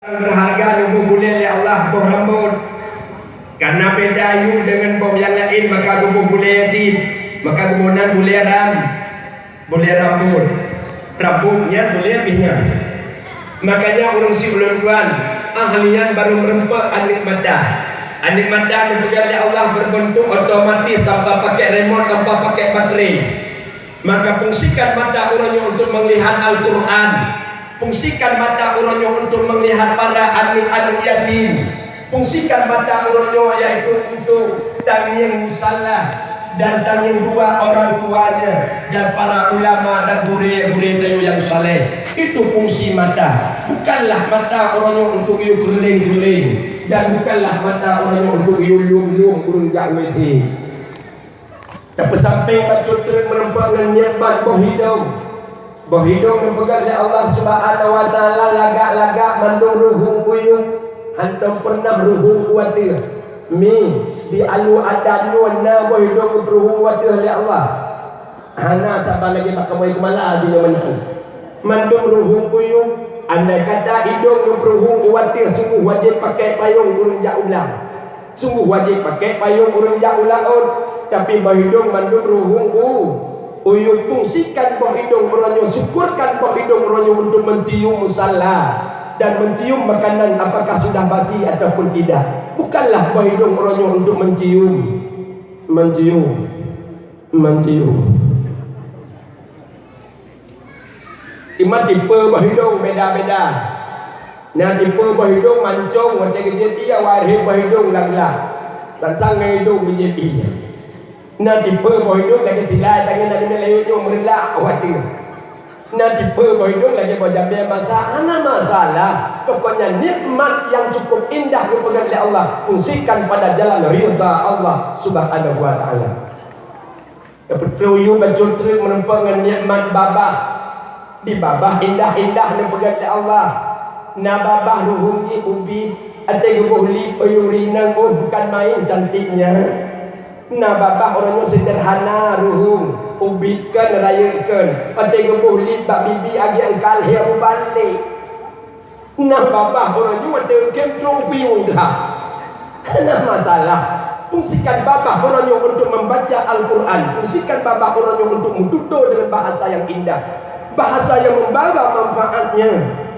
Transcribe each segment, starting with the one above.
berharga nubuh boleh oleh Allah boh rambut. Karena beda you dengan boh yang lain, maka nubuh boleh jin, maka kemudian boleh boleh rambut. Rambutnya boleh habisnya. Makanya orang si bulan tuan ahlian baru merempak anik madah. Anik madah diberikan oleh Allah berbentuk otomatis tanpa pakai remote, tanpa pakai baterai. Maka fungsikan mata orangnya untuk melihat Al-Quran, fungsikan mata orangnya untuk melihat para anak-anak yatim, fungsikan mata orangnya yaitu untuk tanging musallah dan tanging dua orang tuanya dan para ulama dan guru-guru yang saleh. Itu fungsi mata. Bukanlah mata orangnya untuk you keliling-keliling, dan bukanlah mata orangnya untuk you lung-lung urung jakweti. Tapi sampai macam terus merempak dengan niat boh hidung. Boh hidung dipegang oleh Allah Subhanahu wa taala lagak-lagak mandung ruhung uyung. Hantam pernah ruhung kuatir. Mi di alu adanu na boh hidung ruhung kuatir oleh Allah. Hana sabar lagi mak kamu mala aja menang. Mandung ruhung uyung. Andai kata hidung ruhung kuatir sungguh wajib pakai payung urung jaulah. Sungguh wajib pakai payung urung jaulah. Tapi bau hidung mandung ruhung uyung fungsikan bau hidung orangnya, syukurkan bau hidung orangnya untuk mencium musalla dan mencium makanan apakah sudah basi ataupun tidak. Bukanlah bau hidung orangnya untuk mencium. Iman tipe bau hidung beda-beda. Nah tipe bau hidung mancung macam kejut ia warih bau hidung lang-lang. Dan sangai hidung menjadi na tipe bau hidung lagi silai tangan nak kena lewatnya merelak khawatir. Na tipe bau hidung lagi bau jambi masalah. Pokoknya nikmat yang cukup indah dipegang oleh Allah, fungsikan pada jalan ridha Allah Subhanahu wa taala. Kepetuyu bacul terus menempuh dengan nikmat babah. Di babah indah-indah dipegang oleh Allah. Na babah ruhungi ubi ada gebuh lip uyurina bukan main cantiknya. Nah babah orangnya sederhana ruhung ubitkan rayakan pada gebuh libat bibi agi engkal hiamu balik. Nah babah orangnya ada kemtrong piung dah. Nah masalah fungsikan babah orangnya untuk membaca Al-Quran, fungsikan babah orangnya untuk menutur dengan bahasa yang indah, bahasa yang membawa manfaatnya,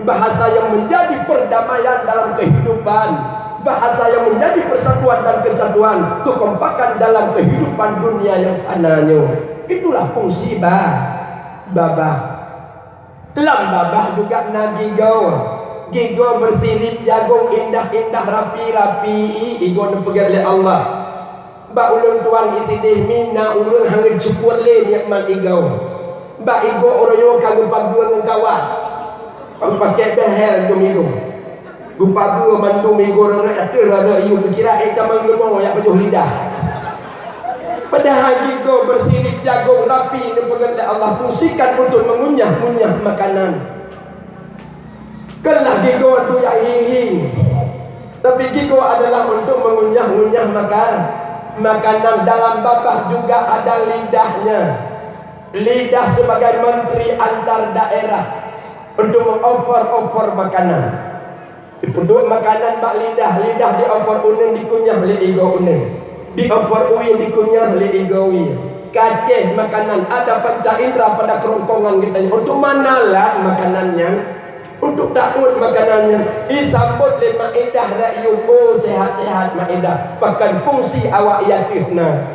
bahasa yang menjadi perdamaian dalam kehidupan, bahasa yang menjadi persatuan dan kesatuan, kekompakan dalam kehidupan dunia yang fananya. Itulah fungsi babah. Dalam babah juga nagigau. Gigau bersirip jagung indah-indah rapi-rapi. Igo dipegang oleh Allah. Ba ulun tuan isi dehmina ulun hangit cukur le nikmat igau. Ba igo oroyo kagum paguan ngkawan. Pang pakai behel dum. Gupa dua mandu minggu orang ada iu kira tamang lemong yang pejuh lidah. Padahal gigo bersirip jagung rapi dipegang oleh Allah, fungsikan untuk mengunyah-ngunyah makanan. Kelah gigo itu yang hing. Tapi gigo adalah untuk mengunyah-ngunyah makanan. Dalam babah juga ada lidahnya. Lidah sebagai menteri antar daerah untuk mengoffer makanan. Dipunduk makanan bak lidah di offer unen dikunyah le ego unen, di offer uwi dikunyah le ego uwi. Kaceh makanan ada panca indera pada kerongkongan kita. Untuk manalah makanannya, untuk takut makanannya. Disambut le maedah rakyat sehat-sehat maedah. Bahkan fungsi awak yatifna.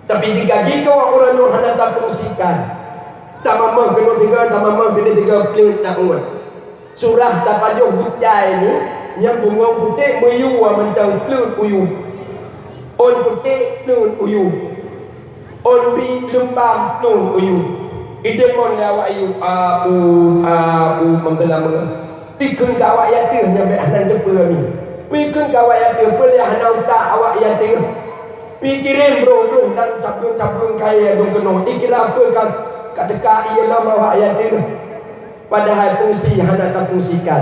Tapi jika kita orang yang hendak tak fungsikan, tak mamah kena tiga plate tak uat. Surah tapajuh bujai ni yang bunga putih meyu mentang plut uyu. On putih plut uyu. On bi lembam plut uyu. Idemon lawak ayu menggelam. Pikun kawak yatir nyampe anan depa ni. Pikun kawak yatir boleh hanau tak awak yatir. Pikirin bro dan cablung kaya dong kena. Ikira apa kat dekat ialah awak yatir. Padahal fungsi hana tak fungsikan.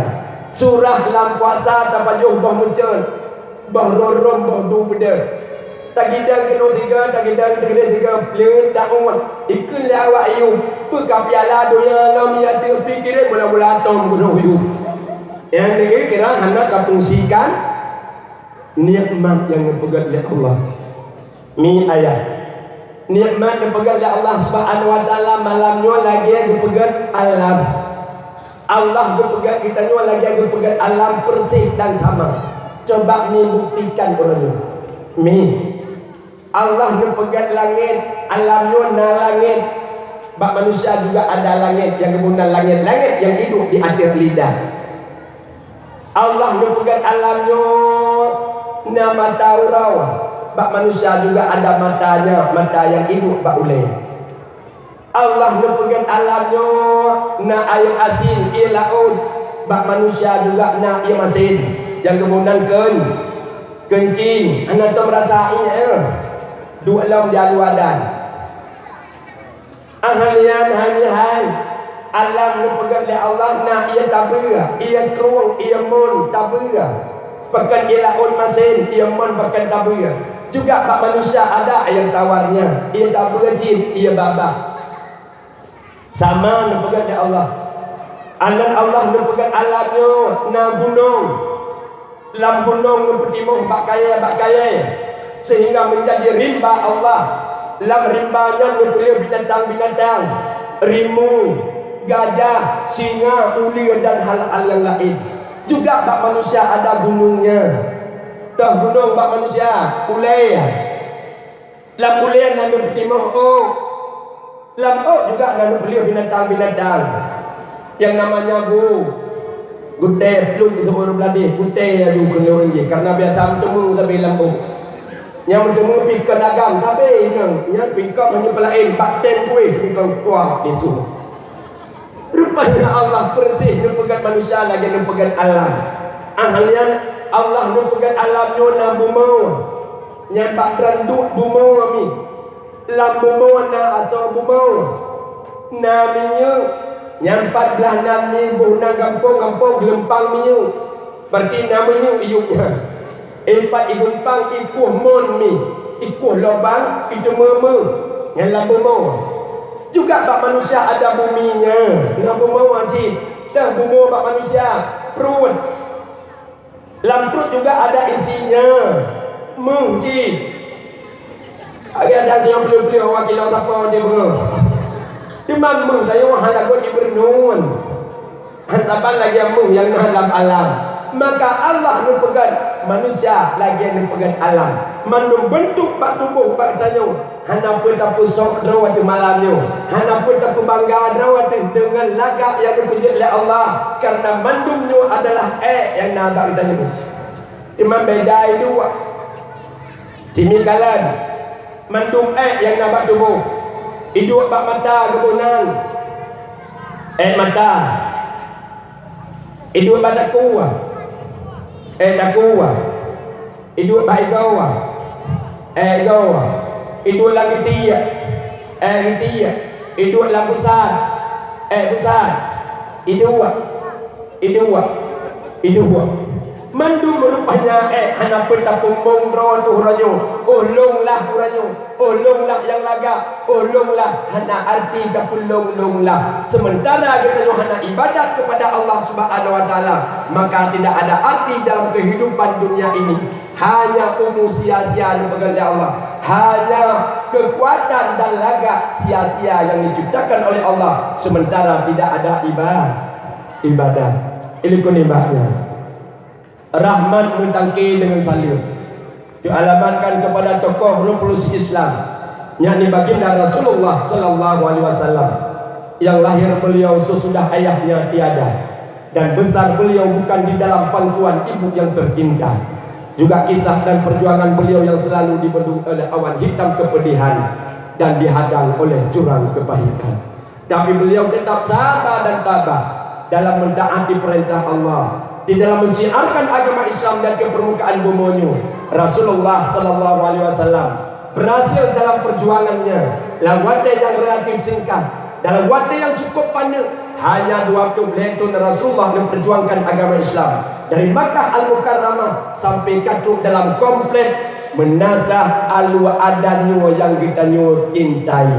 Surah lam puasa tapajuh bah muncul. Bah rorom bah du beda. Tagidang kena tiga pleur tak umat. Ikun le awak ayu. Peka piala doya lam yatir pikirin mula-mula atom kena uyu. Yang ini kira hendak fungsikan nikmat yang dipegang oleh Allah. Mi ayat. Nikmat dipegang oleh Allah Subhanahu wa taala malamnya lagi dipegang alam. Allah dipegang kita nyo lagi dipegang alam persis dan sama. Coba mi buktikan orangnya. Mi Allah dipegang langit, alamnya na langit. Bak manusia juga ada langit yang kemudian langit-langit yang hidup di atas lidah. Allah dipegang alamnya na mata urau. Bak manusia juga ada matanya, mata yang hidup bak ulai. Allah dipegang alamnya na air asin ia laut. Bak manusia juga na ia masin yang kemudian kencing. Anda tu merasai dua alam jalu adan. Ahlian alam dipegang oleh Allah na ia tabira, ia keruang, ia mun tabira. Pakan ia laut masin, ia mun pakan tabira. Juga bak manusia ada yang tawarnya, ia tabira jin, ia babak. Sama dipegang oleh Allah. Alam Allah dipegang alamnya na gunung. Lam gunung bertimbang bak kaya sehingga menjadi rimba Allah. Lam rimbanya nupilih binatang-binatang, rimu, gajah, singa, ulir dan hal-hal yang lain. Juga bak manusia ada gunungnya. Dah gunung bak manusia ulai. Lam ulai nanu bertimbang lam juga nanu pilih binatang-binatang yang namanya gute belum disebut beladi gute ya du kena orang je karena biasa bertemu tapi lampu yang bertemu pikir dagang tapi yang pikir hanya pelain bakten kuih pikir kuah itu rupanya Allah bersih dipegang manusia lagi dipegang alam. Ahlian Allah dipegang alam na bumau yang bak randuk bumau kami lam bumau na asal bumau namanya yang 14 nami buhna gampung gelempang miu berarti namanya iuknya empat igumpang ikuh mon mi ikuh lobang itu meme yang lampu mau juga bak manusia ada buminya lampu mau wajib dah bumi bak manusia perut lampu juga ada isinya mungkin ada yang beli-beli awak kilau apa dia di mana saya wahai aku dibernun hantapan lagi yang dalam alam. Maka Allah dipegang manusia lagi yang dipegang alam. Manum bentuk bak tubuh bak tanya. Hana pun tak pusok drawat di malamnya. Hana pun tak bangga drawat dengan lagak yang dipuji oleh Allah. Karena mandumnya adalah yang nak kita nyebut. Cuma beda itu. Cimikalan. Mandum yang nak tubuh. Hidup bak mata kebunan. Mata. Hidup bak dakuah. Dakuah. Hidup baik gawa. Gawa. Hidup lagi tiak. Tiak. Hidup lagi besar. Besar. Hidup. Mandu merupanya hana petapung mongro tu huranyo. Longlah huranyo. Longlah yang laga. Longlah hana arti kapun long-longlah. Sementara kita hana ibadat kepada Allah Subhanahu wa taala, maka tidak ada arti dalam kehidupan dunia ini. Hanya sia-sia dipegang oleh Allah. Hanya kekuatan dan laga sia-sia yang diciptakan oleh Allah, sementara tidak ada ibadah. Ini kunibahnya. Rahmat mentangki dengan salim dialamatkan kepada tokoh revolusi Islam, yakni baginda Rasulullah sallallahu alaihi wasallam, yang lahir beliau sesudah ayahnya tiada dan besar beliau bukan di dalam pangkuan ibu yang tercinta. Juga kisah dan perjuangan beliau yang selalu dibendung oleh awan hitam kepedihan dan dihadang oleh jurang kepahitan. Tapi beliau tetap sabar dan tabah dalam mentaati perintah Allah, di dalam mensiarkan agama Islam dan ke permukaan bumi. Rasulullah sallallahu alaihi wasallam berhasil dalam perjuangannya. Dalam waktu yang relatif singkat, dalam waktu yang cukup pendek, hanya 20 tahun Rasulullah memperjuangkan agama Islam dari Makkah Al-Mukarramah sampai katuk dalam komplit menasah alu adannya yang kita cintai.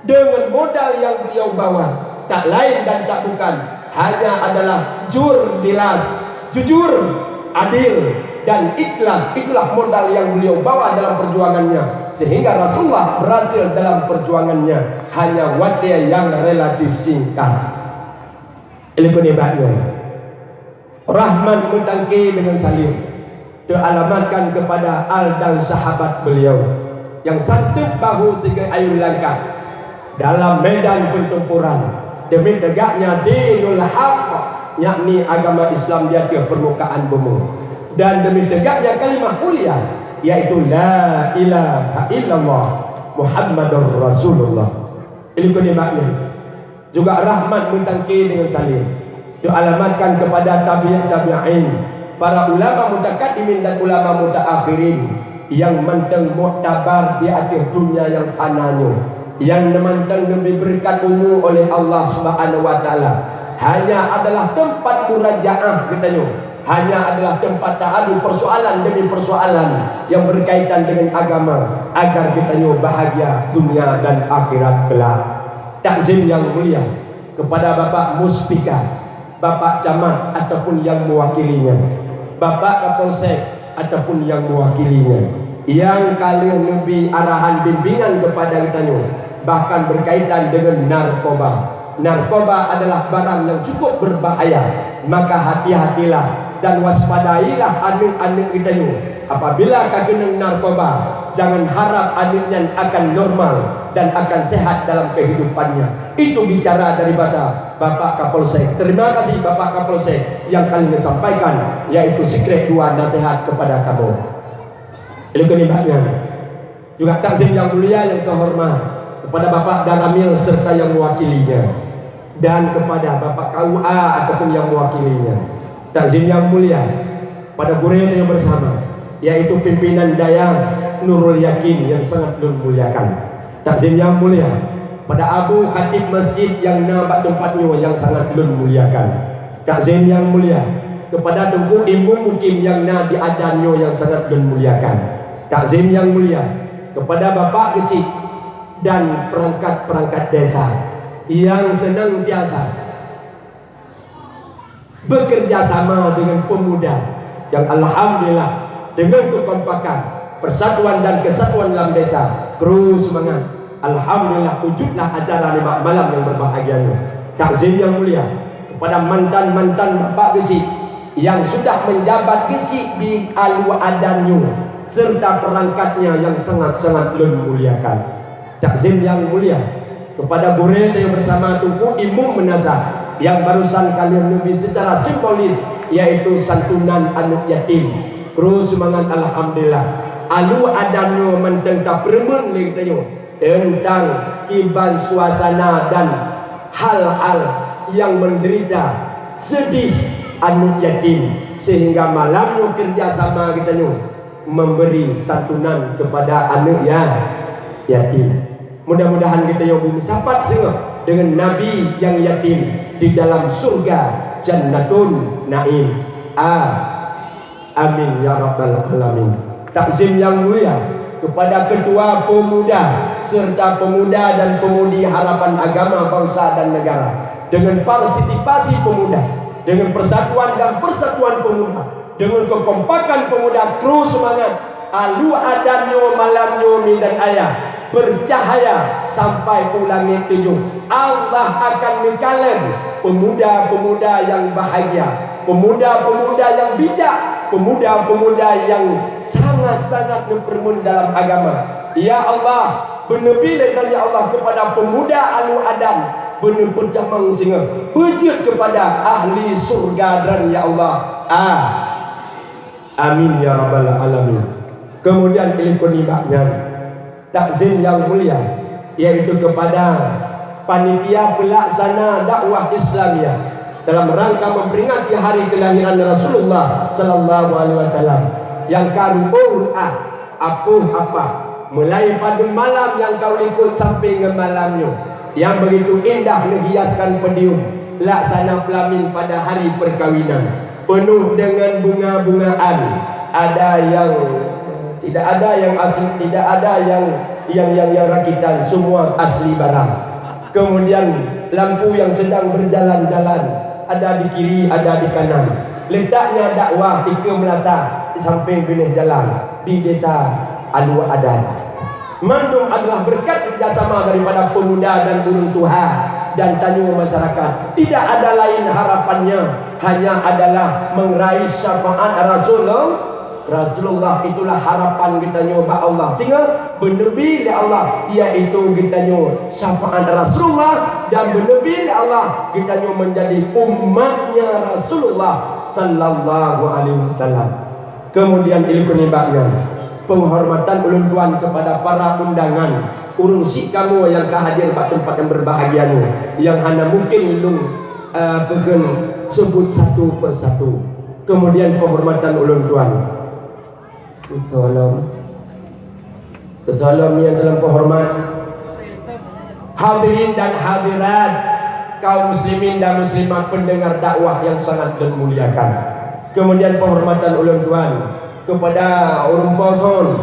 Dengan modal yang beliau bawa, tak lain dan tak bukan hanya adalah jelas, jujur, adil, dan ikhlas. Itulah modal yang beliau bawa dalam perjuangannya, sehingga Rasulullah berhasil dalam perjuangannya. Hanya waktu yang relatif singkat. Ilmu hebatnya Rahman Mutangki dengan salim dialamatkan kepada al dan sahabat beliau yang santun bahu sehingga ayun langkah dalam medan pertempuran demi tegaknya dinul haqq, yakni agama Islam di atas permukaan bumi, dan demi tegaknya kalimah mulia, yaitu la ilaha illallah Muhammadur Rasulullah. Ini kenikmatnya. Juga rahmat mutangki dengan salim dialamatkan kepada tabi'in, para ulama mutakaddimin dan ulama mutaakhirin yang manteng muktabar di akhir dunia yang fananya, yang manteng lebih berkat umum oleh Allah Subhanahu wa taala. Hanya adalah tempat murajaah katanya, hanya adalah tempat ta'adu persoalan demi persoalan yang berkaitan dengan agama, agar katanya bahagia dunia dan akhirat kelak. Takzim yang mulia kepada Bapak Muspika, Bapak Camat ataupun yang mewakilinya, Bapak Kapolsek ataupun yang mewakilinya, yang kali lebih arahan bimbingan kepada kitanya, bahkan berkaitan dengan narkoba. Narkoba adalah barang yang cukup berbahaya, maka hati-hatilah dan waspadailah anak-anak kitanya. Apabila kena narkoba, jangan harap adiknya akan normal dan akan sehat dalam kehidupannya. Itu bicara daripada Bapak Kapolsek. Terima kasih Bapak Kapolsek yang kali ini sampaikan, yaitu secret 2 nasihat kepada kamu. Ini kenikmatnya. Juga takzim yang mulia yang terhormat kepada Bapak Daramil serta yang mewakilinya, dan kepada Bapak KUA ataupun yang mewakilinya. Takzim yang mulia pada guru yang bersama, yaitu pimpinan Daya Nurul Yakin yang sangat dimuliakan. Takzim yang mulia pada Abu Khatib Masjid yang nampak tempatnya yang sangat dimuliakan. Takzim yang mulia kepada Tengku Imam Mukim yang di adannya yang sangat dimuliakan. Takzim yang mulia kepada Bapak Gesik dan perangkat-perangkat desa yang senantiasa bekerja sama dengan pemuda yang alhamdulillah dengan kekompakan, persatuan dan kesatuan dalam desa terus semangat. Alhamdulillah wujudlah acara 5 malam yang berbahagia ini. Takzim yang mulia kepada mantan-mantan Bapak Gesik yang sudah menjabat Gesik di Alu Adanyu serta perangkatnya yang sangat-sangat dimuliakan. Takzim yang mulia kepada Buret yang bersama Tunku Imam Menasah yang barusan kalian lebih secara simbolis, yaitu santunan anak yatim. Terus semangat alhamdulillah. Alu Adanyu mententang permen lagi tentang kibal suasana dan hal-hal yang menderita sedih anak yatim, sehingga malamnya kerjasama kita memberi santunan kepada anak yatim. Mudah-mudahan kita yang bersahabat dengan Nabi yang yatim di dalam surga Jannatun Naim. Amin ya rabbal alamin. Takzim yang mulia kepada Ketua Pemuda serta pemuda dan pemudi harapan agama bangsa dan negara, dengan partisipasi pemuda, dengan persatuan dan persatuan pemuda, dengan kekompakan pemuda terus semangat. Alu adanyo malamnyo mi dan ayah bercahaya sampai ulangi 7. Allah akan mengkalem pemuda-pemuda yang bahagia, pemuda-pemuda yang bijak, pemuda-pemuda yang sangat-sangat mempermun dalam agama. Ya Allah, benar-benar ya Allah kepada pemuda Alu Adan, benar perjamang singa pejut kepada ahli surga dan ya Allah. Amin ya rabbal alamin. Kemudian ilikunimaknya takzim yang mulia, yaitu kepada panitia pelaksana dakwah Islamiyah dalam rangka memperingati hari kelahiran Rasulullah sallallahu alaihi wasallam yang karuh apa mulai pada malam yang kau ikut sampai ke malamnya yang begitu indah menghiaskan pedium laksana pelamin pada hari perkawinan penuh dengan bunga-bungaan. Ada yang tidak ada yang asli, tidak ada yang rakitan, semua asli barang. Kemudian lampu yang sedang berjalan-jalan ada di kiri, ada di kanan. Letaknya dakwah Ika Melasa di samping pinggir jalan di desa Alu Adan. Mandum adalah berkat kerjasama daripada pemuda dan burung Tuhan dan tanyung masyarakat. Tidak ada lain harapannya, hanya adalah meraih syafaat Rasulullah. Itulah harapan kita nyoba Allah, sehingga bernebi oleh Allah, iaitu kita nyoba syafaat Rasulullah, dan bernebi oleh Allah kita nyoba menjadi umatnya Rasulullah sallallahu alaihi wasallam. Kemudian ilmu nibaknya penghormatan ulun tuan kepada para undangan urung si kamu yang kehadir pada tempat yang berbahagia yang hanya mungkin ulun pegang sebut satu persatu. Kemudian penghormatan ulun tuan, Salam yang dalam penghormat hadirin dan hadirat, kaum muslimin dan muslimat pendengar dakwah yang sangat dimuliakan. Kemudian penghormatan ulun tuan kepada urung poson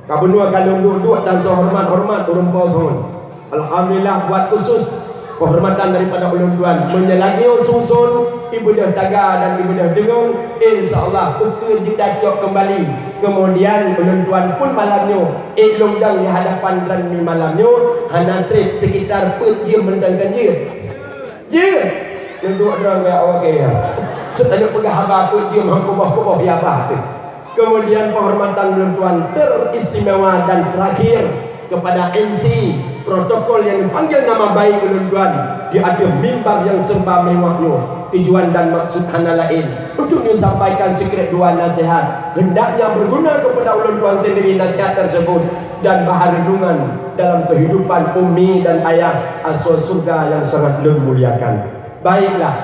kabenua kalung duduk dan sehormat-hormat urung poson. Alhamdulillah buat khusus penghormatan daripada ulun tuan menyelagi susun ibadah taga dan ibadah dengung, insyaallah pukul kita cok kembali. Kemudian ulun tuan pun malamnya longdang di hadapan ranmi malamnya hana trip sekitar pejam mendangkan je duduk orang ya okey ya setanya pegah haba pejam hangkubah-kubah ya bah. Kemudian penghormatan ulun tuan teristimewa dan terakhir kepada MC protokol yang dipanggil nama baik ulun tuan di atas mimbar yang serba mewahnya. Tujuan dan maksud hana lain untuk menyampaikan sekret dua nasihat, hendaknya berguna kepada ulun tuan sendiri nasihat tersebut dan baharenungan dalam kehidupan ummi dan ayah asal surga yang sangat dimuliakan. Baiklah,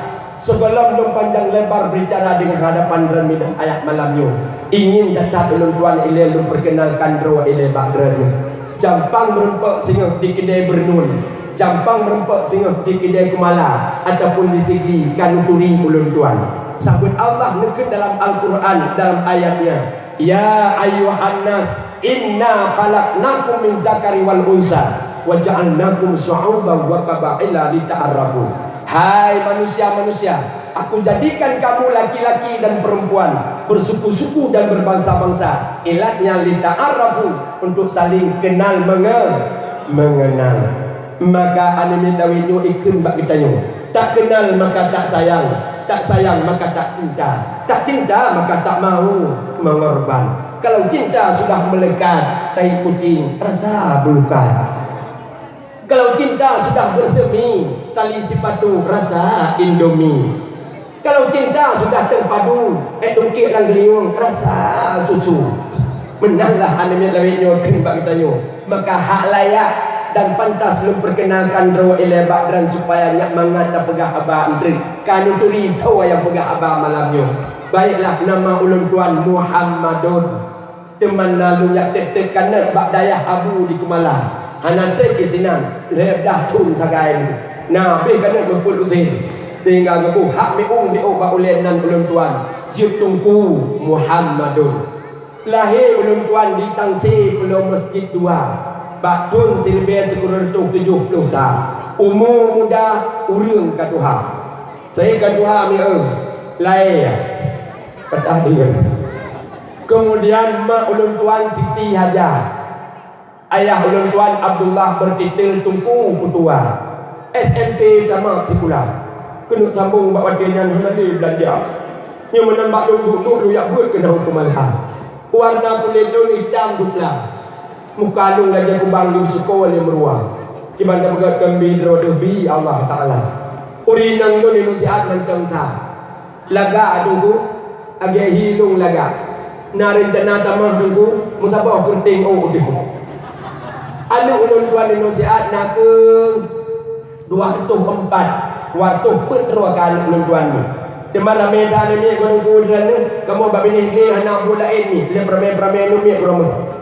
sebelum belum panjang lebar berbicara dengan hadapan ranmi dan ayah malamnya, ingin datang ulun tuan ile perkenalkan roh ile bakdranya. Jampang merempek singa di kedai bernun, jampang merempek singa di kedai kumala, ataupun di segi kanuturi ulun tuan. Sabut Allah nekut dalam Al-Quran dalam ayatnya, ya ayyuhan nas inna khalaqnakum min zakari wal unsa wa ja'alnakum syu'uban wa qabaila lita'arafu. Hai manusia-manusia, aku jadikan kamu laki-laki dan perempuan, bersuku-suku dan berbangsa-bangsa. Ilatnya lita'arafu, untuk saling kenal mengenal. Maka anime dawinyo ikun bak kitanya. Tak kenal maka tak sayang, tak sayang maka tak cinta, tak cinta maka tak mau mengorban. Kalau cinta sudah melekat tai kucing rasa belukat. Kalau cinta sudah bersemi tali sepatu rasa Indomie. Kalau cinta sudah terpadu dongkik dan geliung rasa susu. Menanglah anime lawinyo kembak kitanya. Maka hak layak dan pantas belum perkenalkan roh ile bakdran supaya nyak mangat dan pegah abah antri kanuturi tawa yang pegah abah malamnya. Baiklah, nama ulun tuan Muhammadun teman lalu yak tek kanat bak dayah abu di Kemala hana trek di sinan ledah tun tagai nah be kanat mempul usin sehingga ngaku hak meung bak ulen nan ulun tuan jiu tungku Muhammadun. Lahir ulun tuan di Tangsi Pulau Masjid 2 Batun silibia sekurang 70 sah. Umur muda urang kaduha. Saya kaduha mi lai patah dia. Kemudian mak ulun tuan Siti Haja. Ayah ulun tuan Abdullah bertitel Tunku Putua. SMP sama sekolah. Kena sambung bak wadinya nanti belanja. Nya menambah dulu yak buat kena hukum alha. Warna kulit hitam juga. Muka lung lagi kubang di sekolah yang meruang. Gimana begat kami drodobi Allah Taala. Urinang do ni nusiat nantang sa. Laga adugo age hilung laga. Narencana tamah dugo musabah kunting udigo. Anu ulun tuan di nusiat nak ke 204 waktu pertama kali ulun tuan ni. Temara meda ni gunung kudan kamu babini ni anak bola ini le prame ni romo.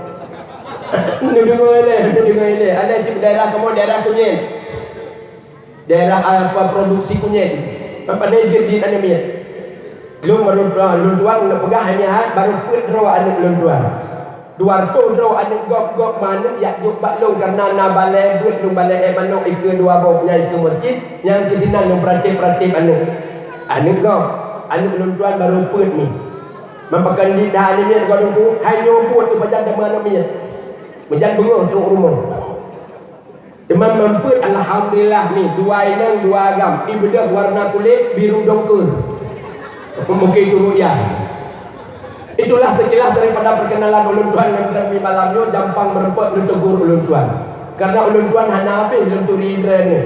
Dengar ile ada di daerah kamu daerah Kunyit, daerah apa produksi Kunyit apa dia jadi anemia lu marun tuan nak pegah hanya baru put draw anak lu tuan 200 draw anak gok mana yak juk bak long karena na balai buat lu balai manuk ikut dua bau punya itu masjid yang ke sini lu perhati anak Anu kau, anu belum tuan baru put ni. Mampakan di dah ni kau tunggu, hai nyobot tu macam mana ni. Macam bengong tu rumah. Teman mamput alhamdulillah ni dua inang dua agam. Ibadah warna kulit biru dongker. Mungkin itu ru'yah. Itulah sekilas daripada perkenalan ulun tuan yang kami malamnya jampang merepot mentegur ulun tuan. Karena ulun tuan hanya habis ulun turidran ni.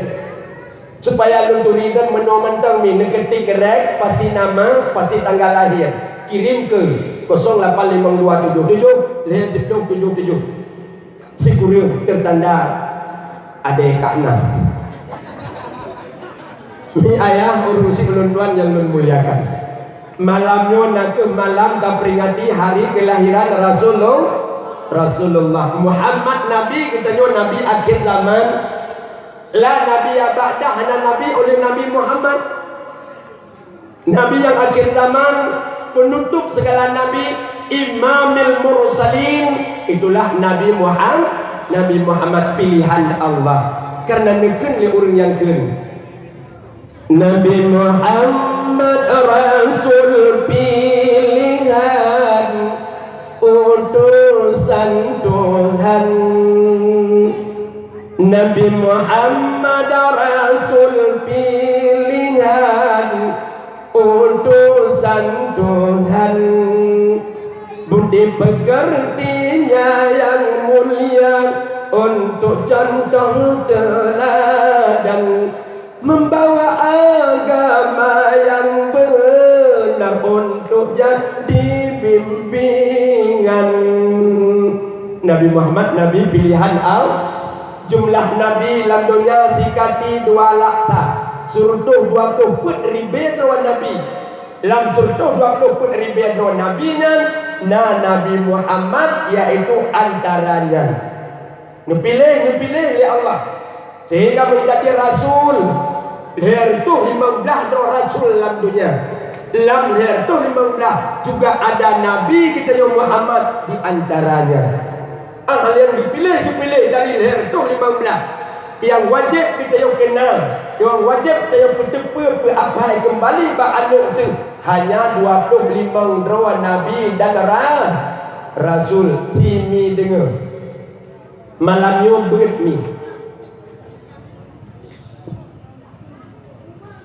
Supaya ulun turidran menomentang ni neketik gerek pasti nama, pasti tanggal lahir. Kirim ke 08527 1077. Si kurir tertanda adek Kak Nah. Ini ayah urusi ulun tuan yang ulun muliakan. Malamnya nak malam tak peringati hari kelahiran Rasulullah Muhammad Nabi, katanya Nabi akhir zaman. La Nabi abadah, hana Nabi oleh Nabi Muhammad. Nabi yang akhir zaman, penutup segala Nabi, Imamil Mursalin. Itulah Nabi Muhammad pilihan Allah. Karena neken le orang yang ken. Nabi Muhammad Rasul pilihan, utusan Tuhan. Nabi Muhammad Rasul pilihan, utusan Tuhan. Budi pekertinya yang mulia, untuk contoh teladan. Membawa agama yang benar untuk jadi bimbingan. Nabi Muhammad Nabi pilihan jumlah Nabi dalam dunia sikati 2 laksa. Surtuh 20 put ribe dua Nabi. Dalam surtuh 20 put ribe dua Nabinya. Nabi Muhammad iaitu antaranya. Dipilih oleh Allah sehingga menjadi Rasul. Leher tu 15 doa Rasul dalam dunia. Dalam leher tu 15 juga ada Nabi kita yang Muhammad di antaranya. Hal yang dipilih dari leher tu 15. Yang wajib kita yang kenal, yang wajib kita yang betul-betul apa kembali bak anak tu hanya 25 doa Nabi dan Rasul. Sini dengar. Malamnya berat ni.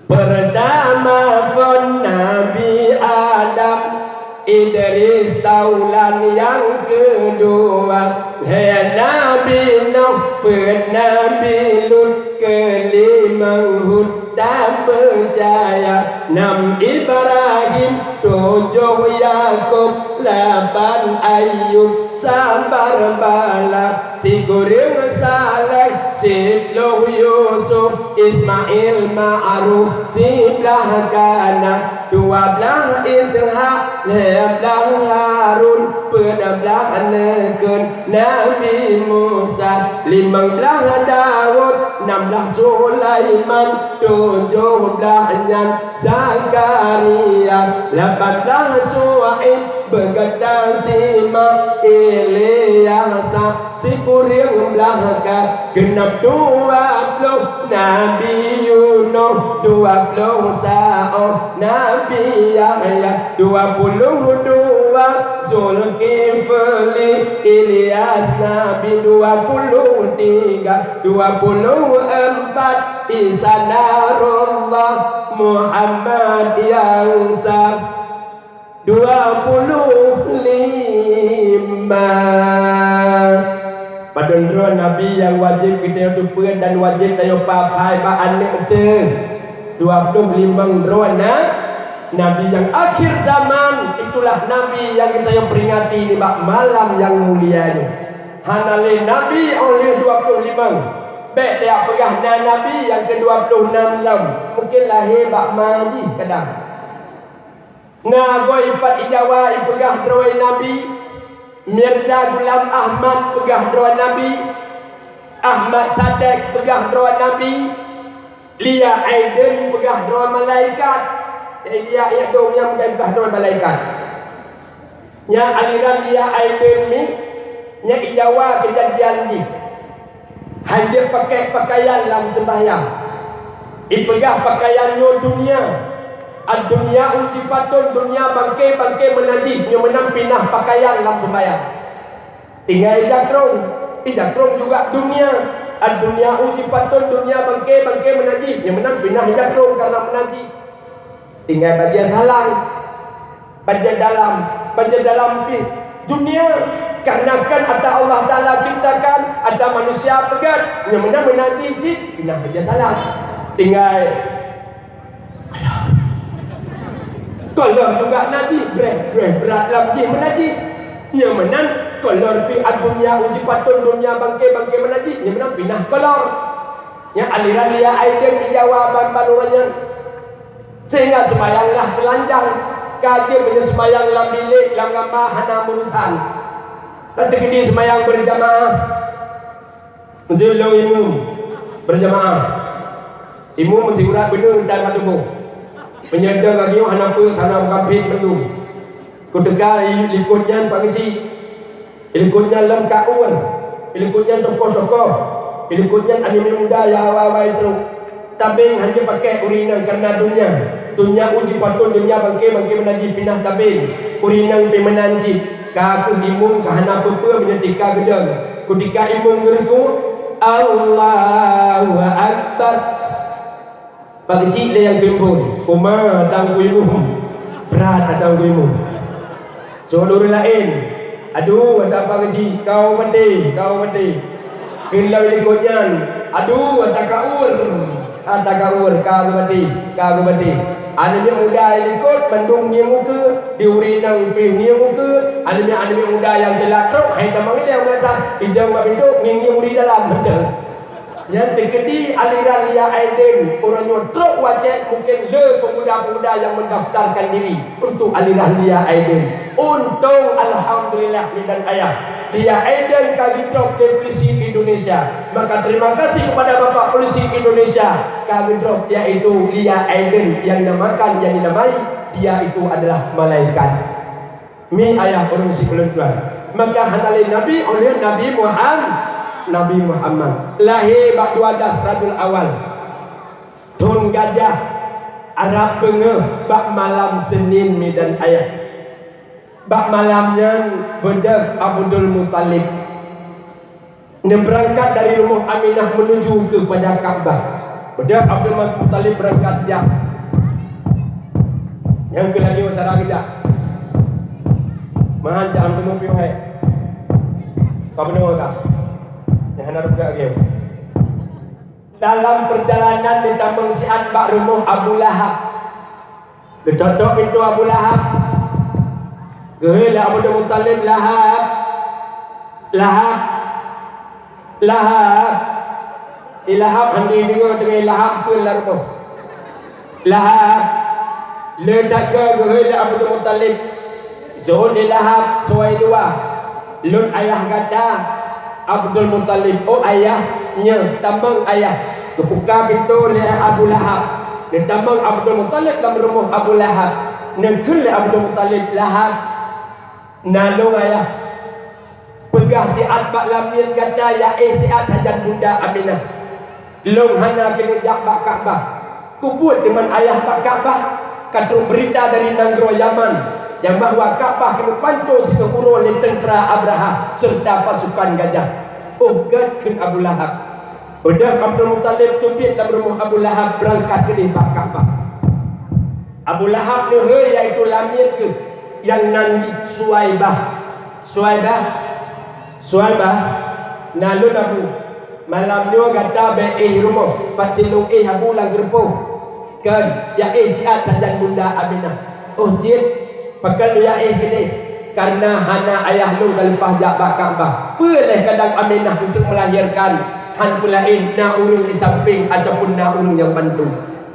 Pertama pun Nabi Adam, Idris Taulan yang kedua, Nabi Nuh, Nabi Lut, kelima Hud dan percaya, 6 Ibrahim, 7 Yakub, 8 Ayub, sabar bala, si kuring Saleh, 10 Yusuf, Ismail Ma'ruf, 11 Kana, 12 Ishak, 13 Harun, 14 Nekun, Nabi Musa, 15 Daud, 16 Sulaiman, 17 Nyan Zakaria, 18 Suaib, berkata Sima Ilyasa, si kuring belaka, genap 20 Nabi Yunus, 20 Sa'o Nabi Yahya, 22 Zulkifli, Ilyas Nabi, 23 24 Isa Narullah, Muhammad yang sah 25. Padahal Nabi yang wajib kita tupuan dan wajib tayo papai ba anak tu 25 drona Nabi yang akhir zaman. Itulah Nabi yang kita yang peringati di malam yang mulia ini. Hanale Nabi oleh 25. Baik dia pegah Nabi yang ke-26 mungkin lahir bak maji kadang. Nah, goi ipat ijawa ipegah droi Nabi. Mirza Gulam Ahmad pegah droi Nabi. Ahmad Sadek pegah droi Nabi. Lia Aiden pegah droi malaikat. Dia dong yang pegah droi malaikat. Nya aliran Lia Aiden ni nya ijawa kejadian ni. Hanya pakai pakaian dalam sembahyang. Ipegah pakaiannya dunia. Dunia uji patun, dunia bangke menajib, yang menang pinah pakaian dalam sembahyang. Tinggal ijakrong juga dunia. Dunia uji patun, dunia bangke menajib, yang menang pinah ijakrong karena menajib. Tinggal bagian salang, bagian dalam dunia. Karena kan ada Allah Ta'ala ciptakan, ada manusia pegat, yang menang menajib, pinah bagian salang. Tinggal kolor juga najib, berat lagi menajib. Yang menang kolor pi dunia uji patun, dunia bangke menajib, yang menang pinah kolor. Yang aliran dia aiden jawaban banurannya. Sehingga sembayanglah telanjang, kaji punya sembayanglah milik yang ngama hana murusan. Nanti kini sembayang berjamaah. Menzilau imum berjamaah. Imum mesti urat benar dan matubuh. Penyedang lagi anak pun sana kampit belum. Kudega ikutnya Pak Kecil, ikutnya lem kaun, ikutnya tokoh-tokoh, ikutnya anime muda ya awal itu. Tabing hanya pakai urinan karena dunia uji patun, dunia bangke menajib pinah tabing urinan pemenanji. Kaku imum kahana apa menyetika gedang. Ketika imum geriku Allahu Akbar. Pak Kecil dia yang kembun Umar tangguh imum berat tangguh imum. Seluruh lain aduh kata Pak Kecil kau mati hilang ikutnya aduh kata kaur kau mati anime muda yang ikut mendung dia muka diurinang dia muka anime muda yang telakrok hai tamang ini yang merasa hijau mabinduk ngingi uri dalam betul. Yang terkedi aliran Lia Aiden orang nyotrok wajah mungkin pemuda-pemuda yang mendaftarkan diri untuk aliran Lia Aiden. Untung alhamdulillah dan ayah Lia Aiden kagitrok di polisi Indonesia. Maka terima kasih kepada Bapak Polisi Indonesia kagitrok yaitu Lia Aiden yang dinamai dia itu adalah malaikat. Mi ayah orang si keluar. Maka hanalin Nabi oleh Nabi Muhammad lahir bak 12 Rabiul Awal Tun Gajah Arab Bengeh bak malam Senin Medan ayat bak malamnya bedak Abdul Muttalib berangkat dari rumah Aminah menuju kepada Ka'bah. Bedak Abdul Muttalib berangkat jam yang ke lagi masyarakat kita mahan jam temu piuhai kau benar tak? Yang hendak buka game. Dalam perjalanan di Tambang Siat bak rumah Abu Lahab. Ketok pintu Abu Lahab. Gehil Abdul Muttalib Lahab. Lahab handi dengar dengan Lahab ke rumah. Lahab letak ke gehil Abdul Muttalib. Zuhul Lahab suai dua. Lun ayah kata Abdul Muttalib, oh ayahnya, tambang ayah. Kebuka pintu oleh Abu Lahab. Dan tambang Abdul Muttalib dalam rumah Abu Lahab. Negeri Abdul Muttalib Lahab. Nalung ayah. Pegah siat bak lamin kata ya siat hajat bunda Aminah. Long hana kena jak bak Ka'bah. Kuput dengan ayah bak Ka'bah. Kata berita dari Nanggro Yaman. Yang bahawa Ka'bah kena pancung sekehuru oleh tentera Abraha serta pasukan gajah. Oh gadkan Abu Lahab. Udah Abdul Muttalib tumpit dalam rumah Abu Lahab berangkat ke lembah Ka'bah. Abu Lahab leher iaitu lamir ke yang nanti Suaibah nalun Abu malamnya kata be'ih rumah pacilung Abu lang gerpoh kan ya siat sajan bunda Aminah. Oh jid pakal dia gini karena hana ayah lu kalipah jak bak Ka'bah. Peleh kadang Aminah untuk melahirkan han pulain na urung di samping ataupun na urung yang bantu.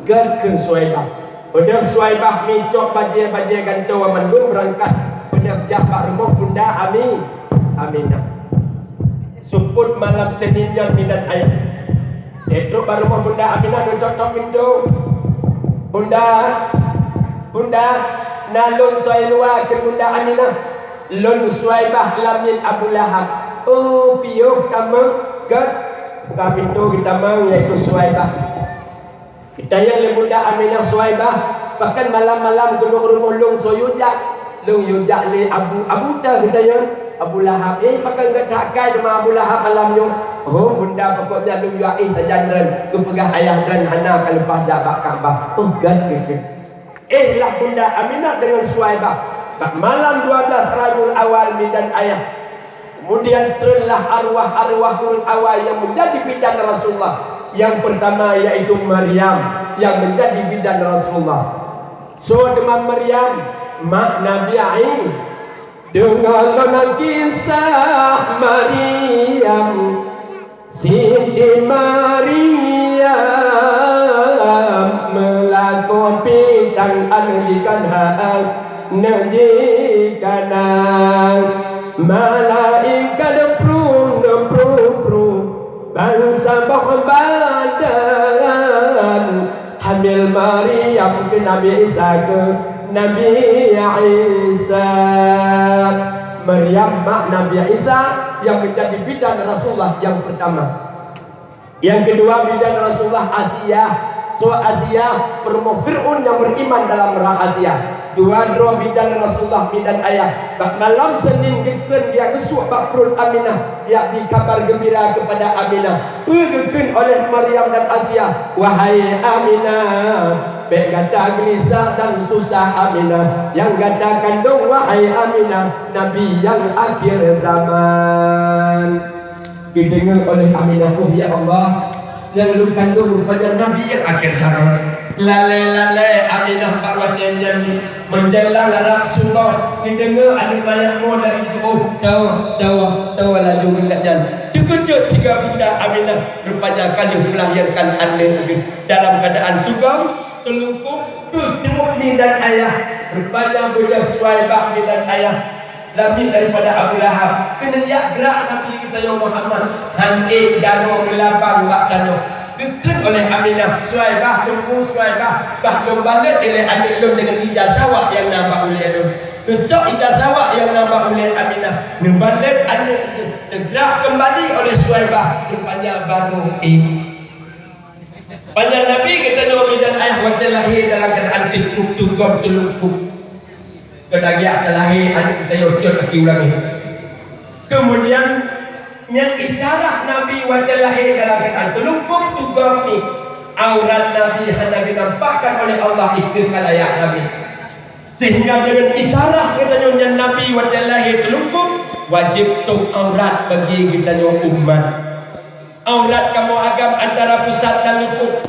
Gad ke Suaibah. Udah Suaibah micok bajai gantung mandung berangkat benar jak bak rumah bunda Aminah. Suput malam Senin yang minat ayah. Detruk baru rumah bunda Aminah nutup pintu. Bunda nalun Suailwa ke bunda Aminah. Lun Suaibah lamin Abu Lahab. Oh piuh tamang gad buka pintu kita mang iaitu Suaibah. Kita yang le bunda Aminah Suaibah Bahkan malam-malam kena rumah long soyujak. Long yujak le Abu dah kita ya. Abu Lahab pakai kat takai dengan Abu Lahab malamnya. Oh bunda pokoknya long yuai sajanran. Kepegah ayah dan hana kalau lepas dah bak Kaabah. Oh gad ke. Lah bunda Aminah dengan Suhaibah. Bak malam 12 Rabiul Awal dan ayah. Kemudian telah arwah-arwah huruf awal yang menjadi bidan Rasulullah. Yang pertama yaitu Maryam yang menjadi bidan Rasulullah. So demam Maryam mak Nabi Isa. Dengarlah kisah Maryam, Siti Maryam melakukan bidang anjikan hak najikan malaikat pru bangsa badan hamil Maryam ke Nabi Isa ke Nabi Isa. Maryam mak Nabi Isa yang menjadi bidan Rasulullah yang pertama. Yang kedua bidan Rasulullah Asiyah. So Asiyah perempuan Fir'aun yang beriman dalam rahasia. Dua-dua bidan Rasulullah bidan ayah. Bak malam Senin gekren dia kesuak bak perut Aminah. Dia dikabar gembira kepada Aminah. Gegeken oleh Maryam dan Asiyah. Wahai Aminah, baik gada gelisah dan susah Aminah. Yang gada kandung wahai Aminah, Nabi yang akhir zaman. Didengar oleh Aminah, oh ya Allah, yang lu kandung rupanya Nabi yang akhir zaman. Lalai Aminah bawa janjan menjelang Rasulullah. Didengar ada banyak mu dari itu. Oh tahu laju mengajan. Terkejut tiga bunda Aminah rupanya kali melahirkan anak dalam keadaan tunggal, telungkup, teruk ni dan ayah. Rupanya bunda Suhaibah dan ayah. Nabi daripada Abu Lahab. Kena gerak Nabi kita yang Muhammad. Hantik jaro melabang bak jaro. Dikren oleh Aminah. Suhaibah tunggu Suhaibah. Bahlum balik oleh adik lum dengan ijazah yang nampak oleh lum. Kecok ijazah yang nampak oleh Aminah. Membalik adik itu. Digerak kembali oleh Suhaibah. Rupanya baru Panjang Nabi kita Nabi dan ayah waktu lahir dalam keadaan ditruk-tukam telungkup. Kedagiak terlahir adik kita yocok lagi ulangi. Kemudian yang isyarat Nabi waktu lahir dalam keadaan telungkup tukam ni. Aurat Nabi hanya dinampakkan oleh Allah itu kalayak Nabi. Sehingga dengan isyarat katanya yang Nabi waktu lahir telungkup, wajib tung aurat bagi kita umat. Aurat kamu agam antara pusat dan lupuk.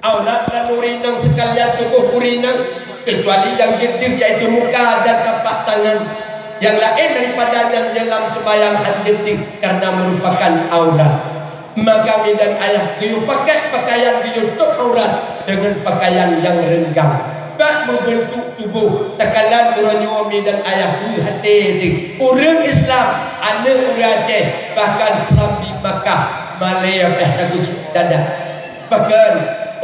Aurat dan urinang sekalian tubuh urinang, kecuali yang jedih yaitu muka dan tapak tangan. Yang lain daripada yang dalam sembahyang hadis karena merupakan aurat. Maka dan ayah dia pakai pakaian ditutup aurat dengan pakaian yang renggang. Bak membentuk tubuh tekanan orang Yumi dan ayah hati ini. Orang Islam, anak orang Aceh, bahkan Islam di Makkah, Malaya, Tagus dada. Bahkan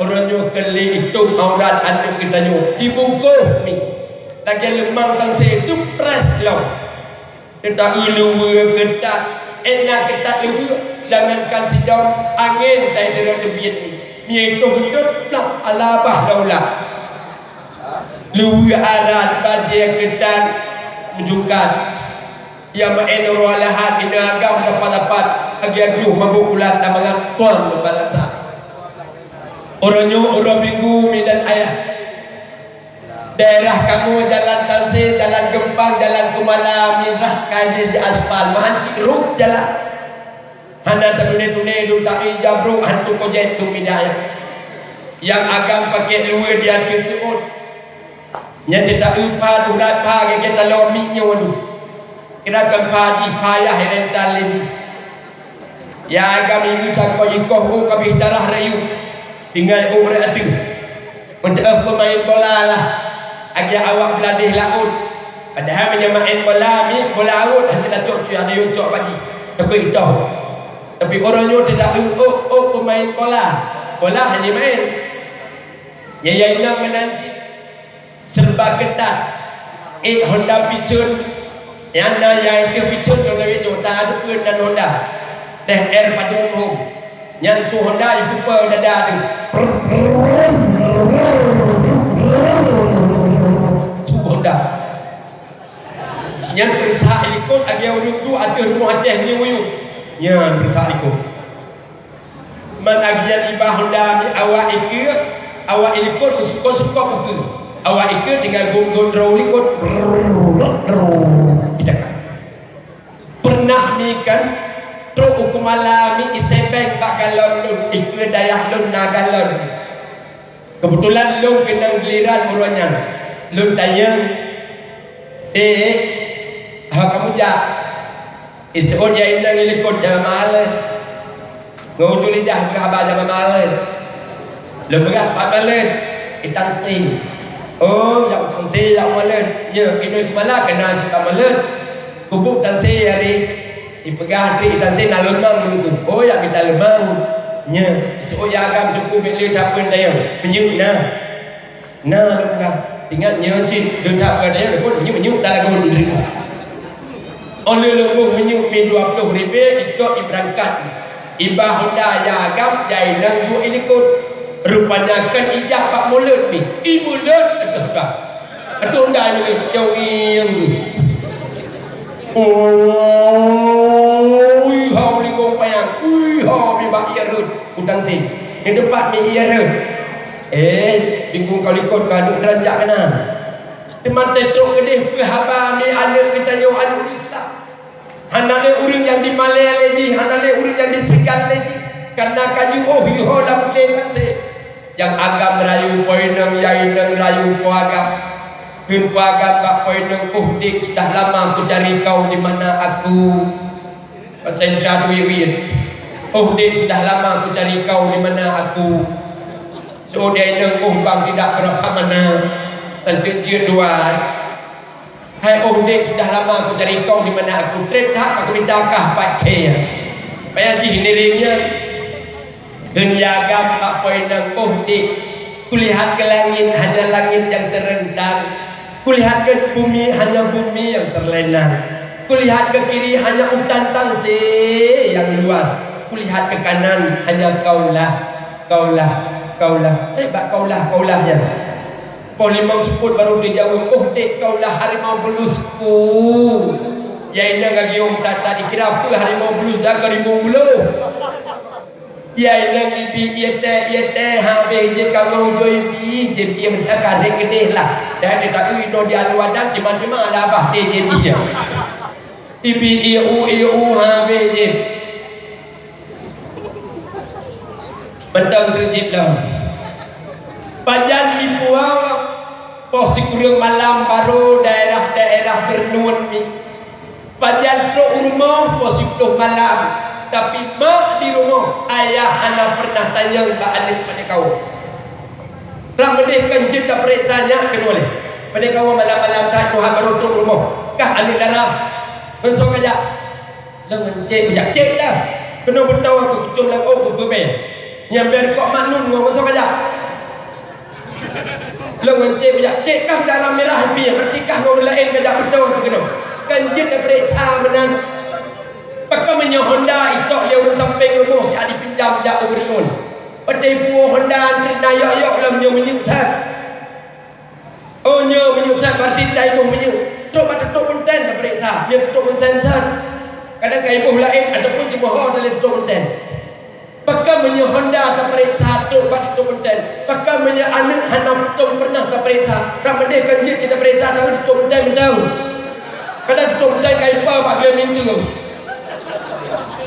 orang Yumi kali itu aurat anak kita Yumi dibungkus ni. Lagi lemang kan saya itu pres lah. Kita ulu kita enak kita ulu jangankan sidang angin dari dalam debit ni. Ni itu hidup lah alabah daulah. Luwi arat bajia ketan menjukat yang menenur walahat ina agam dapat agi-agi mabuk ulat dan mengakuan berbalasa orangnya orang minggu dan ayah daerah kamu jalan Tansir, jalan Gempang, jalan Kumala, Mirah, kaji di aspal mahancik ruk jalan hana terdune-dune dutai jabruk hantu kojet tu midaya yang agam pakai luwi dia tuut yang tidak upah durat pagi kita lomiknya waduh kira gempa di payah rental ini ya agam ini tak kau ikoh kami darah rayu tinggal umur itu untuk pemain bola lah agar awak beladih laut padahal menyamain bola ni bola laut hanya datuk ada ucap bagi tapi itu tapi orangnya tidak pemain bola hanya main ya nak menanti serba ketat Honda Pichun yang itu Pichun yang lebih Honda ada pun dan Honda teh air padung home yang su Honda yang kupa dada tu Yang periksa ikut ada urut tu ada rumah Aceh ni wuyuk. Yang periksa ikut. Man agian ibah honda awak ikut suka-suka buku. Awak ikut dengan gondrong ikut. Pernah ni kan truk hukum alami isebeng bak galon lun ikut dayah lun na galon. Kebetulan lun kena giliran urutnya. Lun tanya kamu jak isod ya inang ilikod dah malas ngau tu lidah berhabar dah malas leberat pak malas itang ti oh yang tang si yang malas ya kena kemala kena cakap malas kubuk tang si hari dipegah tri tang si nak lemang tu oh ya kita lemang nya isod ya agam cukup bila tak pun dia penyuk nah leberat tinggal nya cik dia tak ada dia pun penyuk tak lagu diri. Oleh lembuh menyuk mi 20 ribu ikut berangkat ibah honda ya agam jai nang bu ilikut rupanya kan ijak pak mulut ni mulut atau dah ni jauh yang tu hau li gong payang hau mi bak ia rut utang sin yang depan mi ia rut bingung kau ikut kaduk derajat kena teman tetruk kedih berhabar ni ada kita yang ada Islam. Hanale urang yang di Malaya lagi, hanale urang yang di Segan lagi. Karena kayu hiho dah boleh kata. Yang agam rayu poineng yaineng rayu po agam. Kun po agam bak poineng dik sudah lama aku cari kau di mana aku. Pasal syadu wiwin. Dik sudah lama aku cari kau di mana aku. So dia neng bang tidak berapa mana. Tentu dia dua. Hai dik sudah lama aku cari kau di mana aku. Trek tak aku mintakah pakai. Payah di hiniringnya. Genjaga pak poinang dik. Kulihat ke langit hanya langit yang terentang. Kulihat ke bumi hanya bumi yang terlena. Kulihat ke kiri hanya hutan tangsi yang luas. Kulihat ke kanan hanya kaulah. Bak kaulah ya. Polimang sebut baru dia jawab dik kaulah harimau belusku. Ya ina gagi om tata dikira apa harimau belus dah 1000 buluh. Ya ina ibi yete habis je kalau joy bi je dia mentakar gede lah. Dan dia tak ino dia luadan cuma ada apa dia je dia. Ibi iu habis je. Bentang terjib dah. Panjang di puau posisi kurang malam baru daerah bernun ni. Panjang truk rumah posisi malam. Tapi mak di rumah ayah anak pernah tanya pada adik pada kau. Ram bedih kanjit tak periksanya kena boleh. Pada kau malam-malam tak Tuhan baru truk rumah. Kah adik darah. Besok aja. Jangan cek dah. Kena beritahu aku kucing lang aku berbel. Nyamper kok maknun ngau besok aja. Lengan cek kah dalam merah biar ketika ngau lain kejap betul tu kena. Kanjit tak periksa menang. Pakai menyo Honda itu dia urut samping rumah si adik pinjam jak urut. Padai buah Honda terina yok lam nyo menyusah. Oh nyo menyusah berarti tak ibu menyu. Tok pada tok konten tak periksa. Dia tok konten san. Kadang kai ibu lain ataupun cuma ho dalam tok konten. Pakai menyo Honda tak periksa tok pada tok konten. Pakai menyo anak anak tok pernah tak periksa. Ramadhan kanjit kita periksa tahu tok konten tahu. Kadang tok konten kai pa bak dia mintu.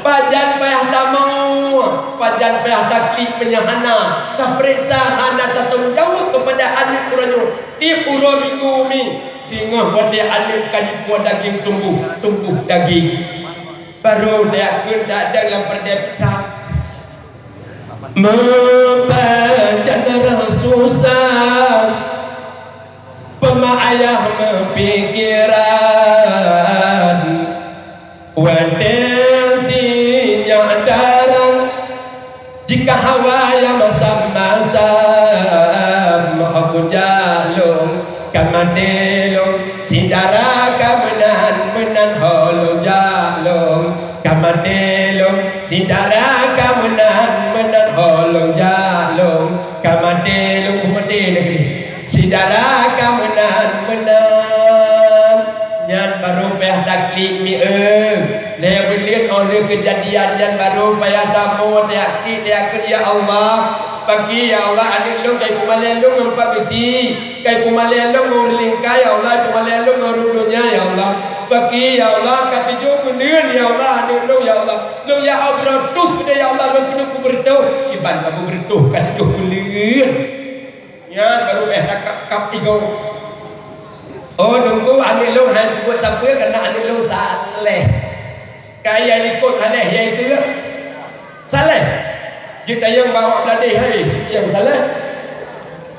Pajan payah tamau, pajan payah taklik penyahana. Tak periksa hana tak jawab kepada anak kurangnya. Di pura minggu mi, singa buat dia anak kaji buat daging tumbuh daging. Baru dia akan tak ada yang berdepsa. Membaca susah, pemayah mempikiran. Wadesinya darang jika hawa yang masam-masam aku jalung kamandelung sindara kamenan holu jalung kamandelung sindara kamenan holu jalung kamandelung kumade negeri sindara kamenan nyan baru pe klik mi le berlian oleh kejadian yang baru payah tamu dia kerja Allah bagi ya Allah adik lu kai kumalen lu ngumpat biji kai kumalen lu ngulingkai ya Allah kumalen lu ngurudunya ya Allah bagi ya Allah katijo kemudian ya Allah adik lu ya Allah lu ya Allah tus sudah ya Allah lu kena berdoa kiban kamu berdoa katijo kemudian ya baru kap ego oh nunggu adik lu han buat sampai karena adik lu saleh kaya ikut haleh ya itu ya saleh kita yang bawa beladih hai yang salah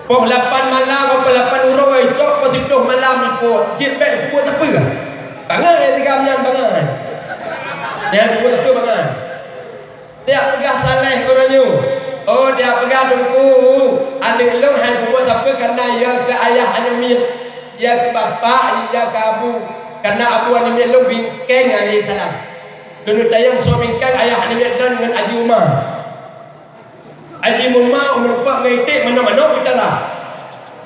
pok 8 malam apa 8 uroi cok positif malam ikut jit baik buat apa ke bangan ya 3 bulan bangan yang buat apa bangan dia pegah saleh korangnya oh dia pegah dengku adik long hai buat apa karena ya ke ayah animit ya ke bapa ya ke abu karena abu animit long bingkeng alaihi salam dulu tayang suami kan ayah animit dan dengan Haji Umar Haji Umar umur ngaitik mana-mana kita lah.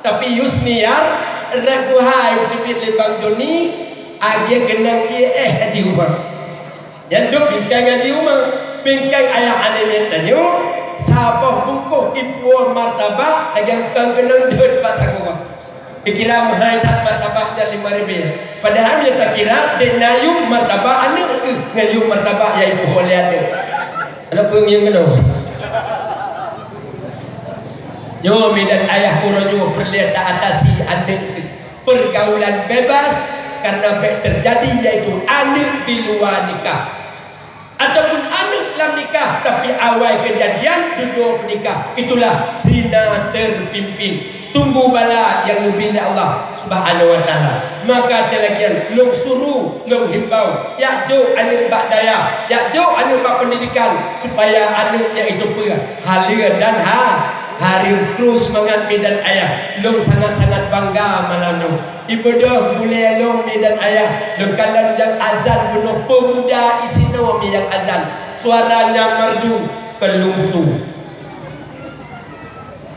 Tapi Yusniar raguhai utipit lebang Joni dia kenang Haji Umar. Yang duk bingkai Haji Umar, bingkai ayah anemen tanyo, sabah bungkuh ibu martabak yang kenang duit batang Umar. Dikira mahal tak martabak dan 5,000. Padahal dia tak kira denayum martabak anak ngayum martabak ya ibu oleh ada. Ada pun yang kenal. Nyomi dan ayah kuranyo perlihat tak atasi anak pergaulan bebas karena terjadi yaitu anak di luar nikah ataupun anak dalam nikah tapi awal kejadian duduk nikah itulah zina terpimpin tunggu bala yang membina Allah Subhanahu wa taala maka telakian long suruh long himbau ya jo anak bak daya ya jo anak bak pendidikan supaya anaknya itu halir dan hari terus semangat medan ayah long sangat-sangat bangga mananu ibadah boleh long medan ayah long kalan yang azan penuh pemuda isino yang azan suaranya merdu kelungtu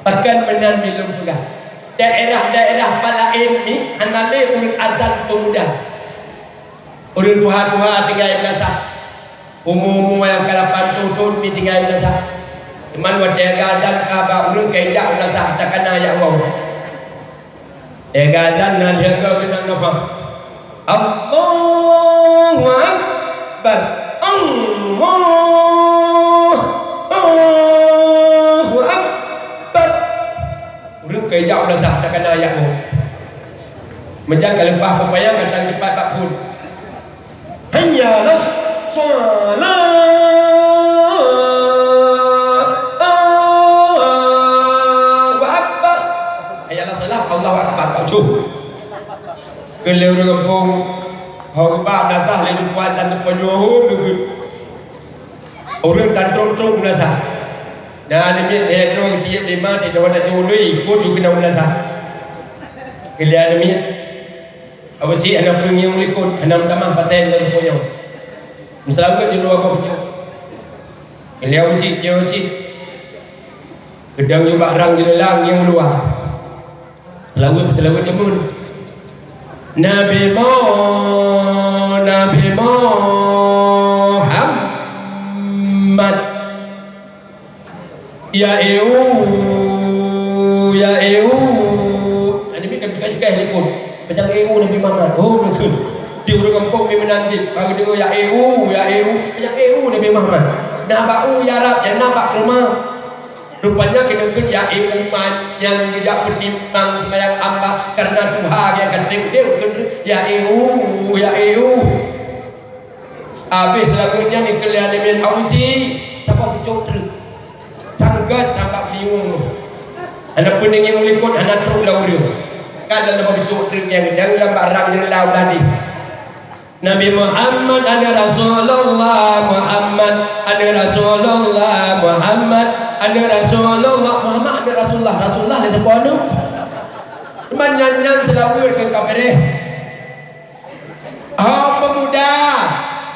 bahkan menan belum pegah daerah-daerah Palain ni hanale ulun azan pemuda ulun tuha-tuha tinggal belasah umum-umum yang kalapan tutun ni tinggal belasah teman wadah gadan kaba ulun kaidak belasah takkan ayat wow gadan dan jaga kena apa Allahu Akbar Allahu Akbar ulun kaidak belasah takkan ayat wow menjaga lempah pepayang datang cepat tak pun hanya lah salat kalau orang kampung orang bab nasah lalu buat dan penyuh orang tantrong nasah dan dia orang dia lima dia dah jauh ikut juga kena nasah kalian ni apa sih anak pergi yang ikut anak tamah paten dan punya misalnya ke juru apa punya kalian dia uji gedang juga barang jelang yang luar lalu jemun Nabi Muhammad ya ini kan juga helipun macam Nabi Muhammad oh betul di orang kampung ni menanjit bagi dia macam Nabi Muhammad nak bau ya Arab ya nak bak rumah rupanya kena ya umat yang tidak bertimbang sembahyang hamba karena Tuhan yang akan dia habis lagunya ni kalian dengan auzi siapa bercokter sanggat nampak bingung anak pening yang ulikut anak teruk lau dia kan dalam bercokter yang dalam barang dia lau tadi Nabi Muhammad ada Rasulullah Muhammad ada Rasulullah Muhammad ada Rasulullah Muhammad ada Rasulullah ada siapa tu menyanyian selawat ke kabareh pemuda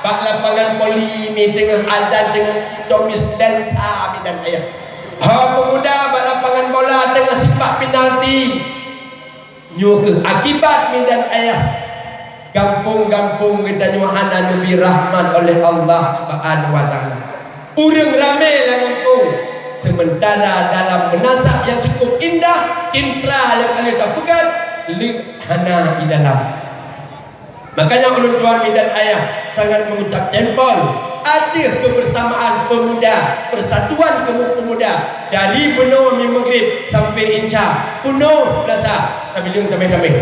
bak lapangan poli ni tengah azan tengah domis delta dan ayah pemuda bak lapangan bola tengah sipak penalti nyuke akibat dan ayah Gampung-gampung kita nyuhana lebih rahmat oleh Allah Subhanahu wa taala. Urang ramai lah gampung. Sementara dalam menasab yang cukup indah, intra yang kalian tak pegat, hana di dalam. Makanya ulun tuan dan ayah sangat mengucap tempel. Ada kebersamaan pemuda, persatuan pemuda dari penuh maghrib sampai Insya, penuh plaza. Kami tamai-tamai.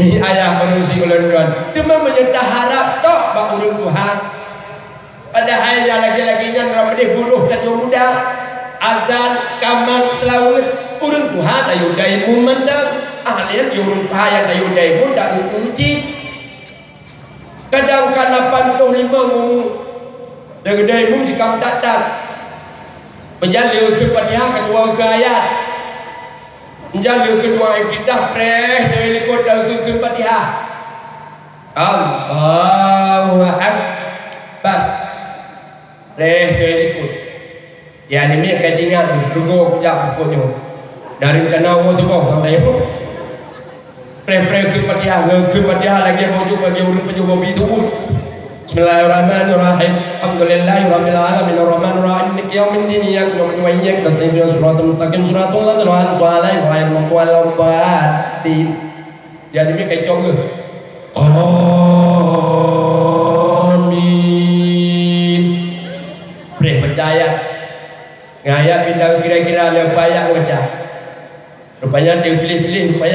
Ini ayah manusia ulun tuan. Cuma menyerta harap tok bak ulun Tuhan. Padahal yang lagi-laginya Ramadan buruh dan muda, azan, kamar, selawat, ulun Tuhan ayu dai memandang, ahlian ulun Tuhan yang ayu dai pun tak dikunci. Kadang kan 85 Degedai mung sikam datang menjalur ke Fatihah kedua ke ayat, menjalur kedua ayat kita preh dari kota ke Fatihah. Allahu Akbar. Preh dari kota. Ya ini akan ingat tunggu kejap pokoknya. Dari rencana umur semua sampai itu. Preh-preh ke Fatihah lagi maju bagi urut penyubuh itu. Bismillahirrahmanirrahim. Alhamdulillahirabbil alamin arrahmanir rahim maliki yaumiddin iyyaka na'budu wa iyyaka nasta'in ihdinas siratal mustaqim siratal ladzina an'amta 'alaihim ghairil maghdubi 'alaihim waladdallin. Jadi ni kai cong ke? Amin. Preh percaya. Ngaya kita kira-kira le payah baca. Rupanya dia pilih-pilih